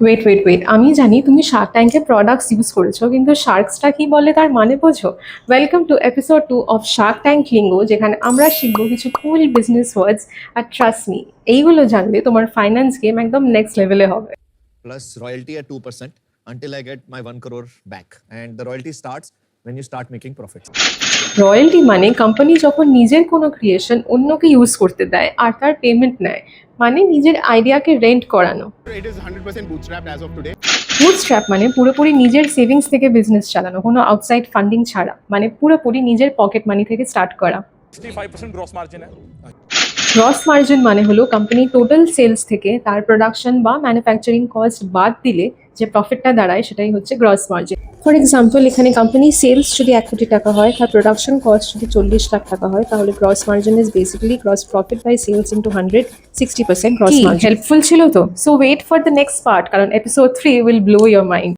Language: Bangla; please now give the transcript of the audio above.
ওয়েট আমি জানি তুমি শার্ক ট্যাঙ্কের প্রোডাক্টস ইউজ করেছো, কিন্তু শার্কসটা কি বলে তার মানে বোঝো? Welcome to episode 2 of shark tank lingo, যেখানে আমরা শিখবো কিছু কুল বিজনেস ওয়ার্ডস। আর ট্রাস্ট মি, এইগুলো জানলে তোমার ফাইন্যান্স গেম একদম নেক্সট লেভেলে হবে। plus royalty at 2% until I get my 1 crore back. And the royalty starts when you start making profits. Royalty মানে কোম্পানি যখন নিজের কোনো ক্রিয়েশন অন্যকে ইউজ করতে দেয় আর তার পেমেন্ট নেয়, মানে নিজের আইডিয়াকে রেন্ট করানো। It is 100% bootstrapped as of today. Bootstrap মানে পুরোপুরি নিজের সেভিংস থেকে বিজনেস চালানো, কোনো আউটসাইড ফান্ডিং ছাড়া, মানে পুরোপুরি নিজের পকেট মানি থেকে স্টার্ট করা। 65% গ্রস মার্জিন है। গ্রস মার্জিন মানে হলো কোম্পানি টোটাল সেলস থেকে তার প্রোডাকশন বা ম্যানুফ্যাকচারিং কস্ট বাদ দিলে যে প্রফিটটা দাঁড়ায় সেটাই হচ্ছে গ্রস মার্জিন। ফর এক্সাম্পল, এখানে কোম্পানি সেলস যদি 1 কোটি টাকা হয়, তার প্রোডাকশন কস্ট যদি 40 লাখ টাকা হয়, তাহলে gross margin is basically gross profit by sales into 100, 60% gross margin. Helpful ছিল তো? So wait for the next part, কারণ episode 3 will blow your mind.